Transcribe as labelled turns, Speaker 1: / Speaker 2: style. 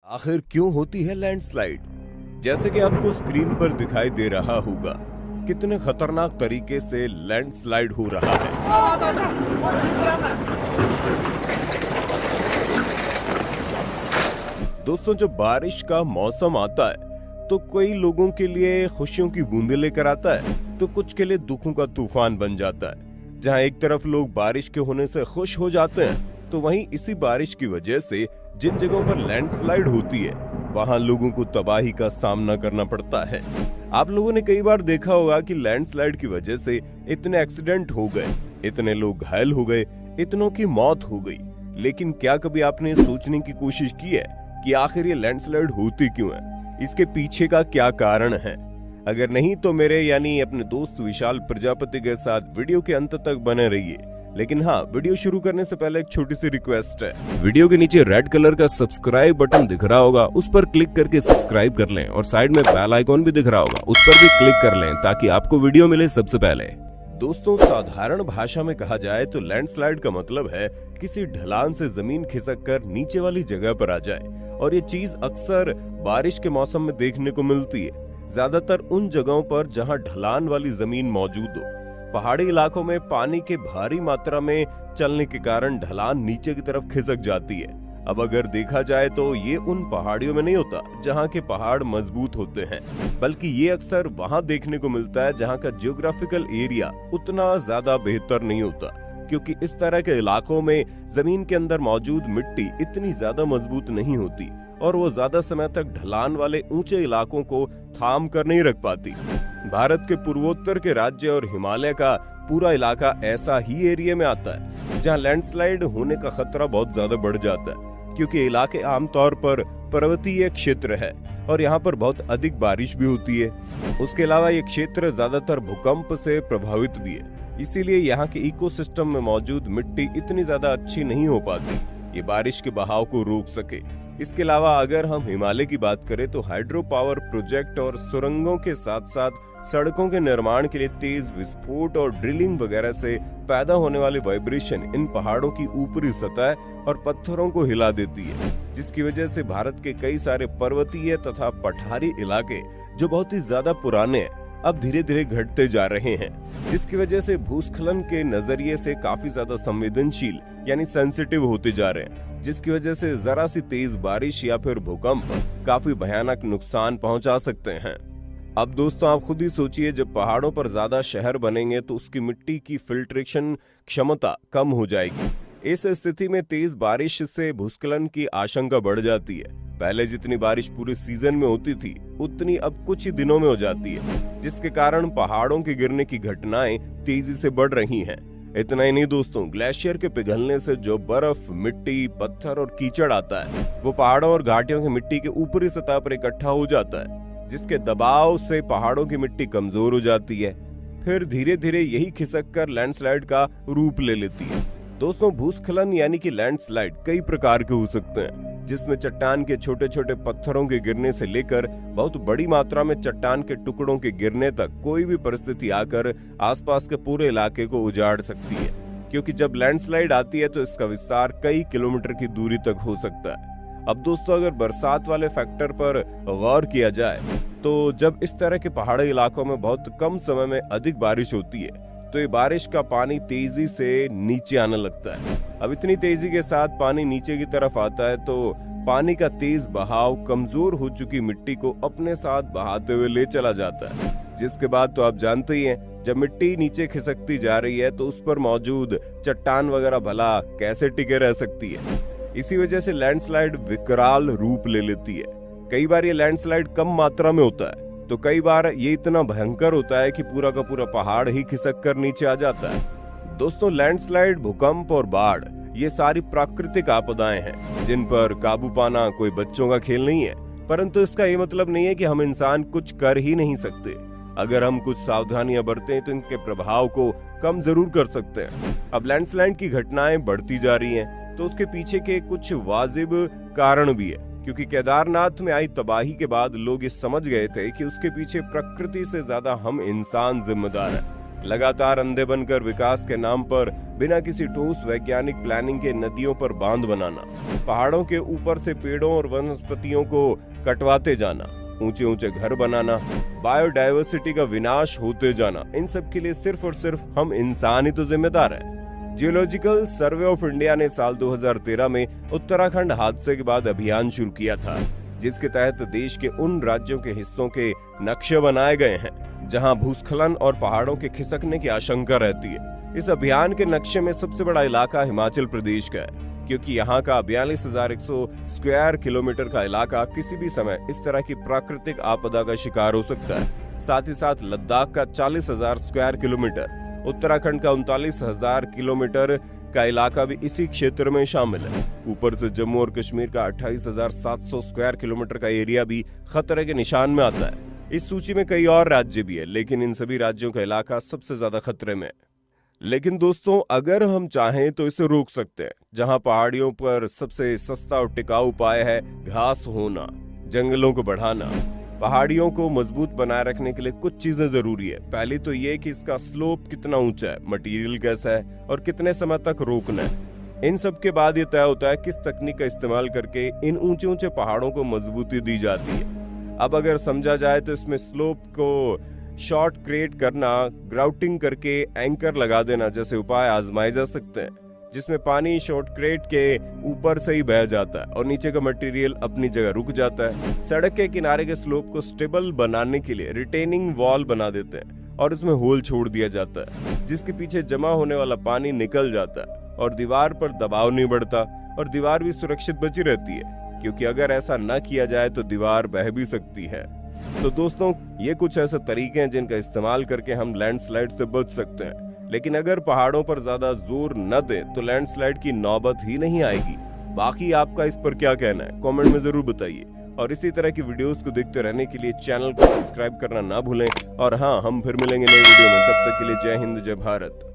Speaker 1: आखिर क्यों होती है लैंडस्लाइड? जैसे कि आपको स्क्रीन पर दिखाई दे रहा होगा, कितने खतरनाक तरीके से लैंडस्लाइड हो रहा है। दोस्तों, जब बारिश का मौसम आता है तो कई लोगों के लिए खुशियों की बूंदें लेकर आता है, तो कुछ के लिए दुखों का तूफान बन जाता है। जहां एक तरफ लोग बारिश के होने से खुश हो जाते हैं, तो वहीं इसी बारिश की वजह से जिन जगहों पर लैंडस्लाइड होती है वहां लोगों को तबाही का सामना करना पड़ता है। आप लोगों ने कई बार देखा होगा कि लैंडस्लाइड की वजह से इतने एक्सीडेंट हो गए, इतने लोग घायल हो गए, इतनों की मौत हो गई। लेकिन क्या कभी आपने सोचने की कोशिश की है कि आखिर ये लैंडस्लाइड होती क्यों है, इसके पीछे का क्या कारण है? अगर नहीं तो मेरे यानी अपने दोस्त विशाल प्रजापति के साथ वीडियो के अंत तक बने रहिए। लेकिन हाँ, वीडियो शुरू करने से पहले एक छोटी सी रिक्वेस्ट है। वीडियो के नीचे रेड कलर का सब्सक्राइब बटन दिख रहा होगा, उस पर क्लिक करके सब्सक्राइब कर लें और साइड में बेल आइकॉन भी दिख रहा होगा, उस पर भी क्लिक कर लें ताकि आपको वीडियो मिले सबसे पहले। दोस्तों, साधारण भाषा में कहा जाए तो लैंडस्लाइड का मतलब है किसी ढलान से जमीन खिसक कर नीचे वाली जगह पर आ जाए, और ये चीज अक्सर बारिश के मौसम में देखने को मिलती है, ज्यादातर उन जगहों पर जहां ढलान वाली जमीन मौजूद हो। पहाड़ी इलाकों में पानी के भारी मात्रा में चलने के कारण ढलान नीचे की तरफ खिसक जाती है। अब अगर देखा जाए तो ये उन पहाड़ियों में नहीं होता जहां के पहाड़ मजबूत होते हैं, बल्कि ये अक्सर वहां देखने को मिलता है जहां का जियोग्राफिकल एरिया उतना ज्यादा बेहतर नहीं होता, क्योंकि इस तरह के इलाकों में जमीन के अंदर मौजूद मिट्टी इतनी ज्यादा मजबूत नहीं होती और वो ज्यादा समय तक ढलान वाले ऊंचे इलाकों को थाम कर नहीं रख पाती। भारत के पूर्वोत्तर के राज्य और हिमालय का पूरा इलाका ऐसा ही एरिया में आता है जहां लैंडस्लाइड होने का खतरा बहुत ज्यादा बढ़ जाता है, क्योंकि इलाके आमतौर पर पर्वतीय क्षेत्र है और यहाँ पर बहुत अधिक बारिश भी होती है। उसके अलावा ये क्षेत्र ज्यादातर भूकंप से प्रभावित भी है, इसीलिए यहाँ के इकोसिस्टम में मौजूद मिट्टी इतनी ज्यादा अच्छी नहीं हो पाती ये बारिश के बहाव को रोक सके। इसके अलावा अगर हम हिमालय की बात करें तो हाइड्रो पावर प्रोजेक्ट और सुरंगों के साथ साथ सड़कों के निर्माण के लिए तेज विस्फोट और ड्रिलिंग वगैरह से पैदा होने वाली वाइब्रेशन इन पहाड़ों की ऊपरी सतह और पत्थरों को हिला देती है, जिसकी वजह से भारत के कई सारे पर्वतीय तथा पठारी इलाके जो बहुत ही ज्यादा पुराने हैं अब धीरे धीरे घटते जा रहे हैं, जिसकी वजह से भूस्खलन के नजरिए से काफी ज्यादा संवेदनशील यानी सेंसिटिव होते जा रहे हैं, जिसकी वजह से जरा सी तेज बारिश या फिर भूकंप काफी भयानक नुकसान पहुंचा सकते हैं। अब दोस्तों, आप खुद ही सोचिए, जब पहाड़ों पर ज्यादा शहर बनेंगे तो उसकी मिट्टी की फिल्ट्रेशन क्षमता कम हो जाएगी। इस स्थिति में तेज बारिश से भूस्खलन की आशंका बढ़ जाती है। पहले जितनी बारिश पूरे सीजन में होती थी उतनी अब कुछ ही दिनों में हो जाती है, जिसके कारण पहाड़ों के गिरने की घटनाएं तेजी से बढ़ रही हैं। इतना ही नहीं दोस्तों, ग्लेशियर के पिघलने से जो बर्फ, मिट्टी, पत्थर और कीचड़ आता है वो पहाड़ों और घाटियों की मिट्टी के ऊपरी सतह पर इकट्ठा हो जाता है, जिसके दबाव से पहाड़ों की मिट्टी कमजोर हो जाती है। फिर धीरे धीरे यही खिसक कर लैंडस्लाइड का रूप ले लेती है। दोस्तों, भूस्खलन यानी कि लैंडस्लाइड कई प्रकार के हो सकते हैं, जिसमें चट्टान के छोटे छोटे पत्थरों के गिरने से लेकर बहुत बड़ी मात्रा में चट्टान के टुकड़ों के गिरने तक कोई भी परिस्थिति आकर आसपास के पूरे इलाके को उजाड़ सकती है, क्योंकि जब लैंडस्लाइड आती है तो इसका विस्तार कई किलोमीटर की दूरी तक हो सकता है। अब दोस्तों, अगर बरसात वाले फैक्टर पर गौर किया जाए तो जब इस तरह के पहाड़ी इलाकों में बहुत कम समय में अधिक बारिश होती है तो ये बारिश का पानी तेजी से नीचे आने लगता है। अब इतनी तेजी के साथ पानी नीचे की तरफ आता है तो पानी का तेज बहाव कमजोर हो चुकी मिट्टी को अपने साथ बहाते हुए ले चला जाता है, जिसके बाद तो आप जानते ही हैं, जब मिट्टी नीचे खिसकती जा रही है तो उस पर मौजूद चट्टान वगैरह भला कैसे टिके रह सकती है। इसी वजह से लैंडस्लाइड विकराल रूप ले लेती है। कई बार ये लैंडस्लाइड कम मात्रा में होता है तो कई बार ये इतना भयंकर होता है कि पूरा का पूरा पहाड़ ही खिसक कर नीचे आ जाता है। दोस्तों, लैंडस्लाइड, भूकंप और बाढ़ ये सारी प्राकृतिक आपदाएं हैं जिन पर काबू पाना कोई बच्चों का खेल नहीं है, परंतु इसका ये मतलब नहीं है कि हम इंसान कुछ कर ही नहीं सकते। अगर हम कुछ सावधानियां बरतें तो इनके प्रभाव को कम जरूर कर सकते हैं। अब लैंडस्लाइड की घटनाएं बढ़ती जा रही हैं तो उसके पीछे के कुछ वाजिब कारण भी है, क्योंकि केदारनाथ में आई तबाही के बाद लोग ये समझ गए थे कि उसके पीछे प्रकृति से ज्यादा हम इंसान जिम्मेदार हैं। लगातार अंधे बनकर विकास के नाम पर बिना किसी ठोस वैज्ञानिक प्लानिंग के नदियों पर बांध बनाना, पहाड़ों के ऊपर से पेड़ों और वनस्पतियों को कटवाते जाना, ऊंचे ऊंचे घर बनाना, बायोडायवर्सिटी का विनाश होते जाना, इन सब के लिए सिर्फ और सिर्फ हम इंसान ही तो जिम्मेदार हैं। जियोलॉजिकल सर्वे ऑफ इंडिया ने साल 2013 में उत्तराखंड हादसे के बाद अभियान शुरू किया था, जिसके तहत देश के उन राज्यों के हिस्सों के नक्शे बनाए गए हैं जहां भूस्खलन और पहाड़ों के खिसकने की आशंका रहती है। इस अभियान के नक्शे में सबसे बड़ा इलाका हिमाचल प्रदेश का है, क्योंकि यहाँ का 42,100 स्क्वायर किलोमीटर का इलाका किसी भी समय इस तरह की प्राकृतिक आपदा का शिकार हो सकता है। साथ ही साथ लद्दाख का 40,000 स्क्वायर किलोमीटर, उत्तराखंड का 39,000 किलोमीटर का इलाका भी इसी क्षेत्र में शामिल है। ऊपर से जम्मू और कश्मीर का 28,700 स्क्वायर किलोमीटर का एरिया भी खतरे के निशान में आता है। इस सूची में कई और राज्य भी है, लेकिन इन सभी राज्यों का इलाका सबसे ज्यादा खतरे में है। लेकिन दोस्तों, अगर हम चाहें तो इसे रोक सकते हैं। जहां पहाड़ियों पर सबसे सस्ता और टिकाऊ उपाय है घास होना, जंगलों को बढ़ाना। पहाड़ियों को मजबूत बनाए रखने के लिए कुछ चीजें जरूरी है। पहली तो ये कि इसका स्लोप कितना ऊंचा है, मटेरियल कैसा है और कितने समय तक रोकना है। इन सब के बाद ये तय होता है किस तकनीक का इस्तेमाल करके इन ऊंचे ऊंचे पहाड़ों को मजबूती दी जाती है। अब अगर समझा जाए तो इसमें स्लोप को शॉर्ट क्रिएट करना, ग्राउटिंग करके एंकर लगा देना जैसे उपाय आजमाए जा सकते हैं, जिसमें पानी शॉर्ट क्रिएट के ऊपर से ही बह जाता है और नीचे का मटेरियल अपनी जगह रुक जाता है। सड़क के किनारे के स्लोप को स्टेबल बनाने के लिए रिटेनिंग वॉल बना देते हैं और उसमें होल छोड़ दिया जाता है, जिसके पीछे जमा होने वाला पानी निकल जाता है और दीवार पर दबाव नहीं बढ़ता और दीवार भी सुरक्षित बची रहती है, क्योंकि अगर ऐसा न किया जाए तो दीवार बह भी सकती है। तो दोस्तों, ये कुछ ऐसे तरीके हैं जिनका इस्तेमाल करके हम लैंडस्लाइड से बच सकते हैं। लेकिन अगर पहाड़ों पर ज्यादा जोर न दें तो लैंडस्लाइड की नौबत ही नहीं आएगी। बाकी आपका इस पर क्या कहना है, कमेंट में जरूर बताइए। और इसी तरह की वीडियोस को देखते रहने के लिए चैनल को सब्सक्राइब करना ना भूलें। और हाँ, हम फिर मिलेंगे नई वीडियो में। तब तक के लिए जय हिंद, जय भारत।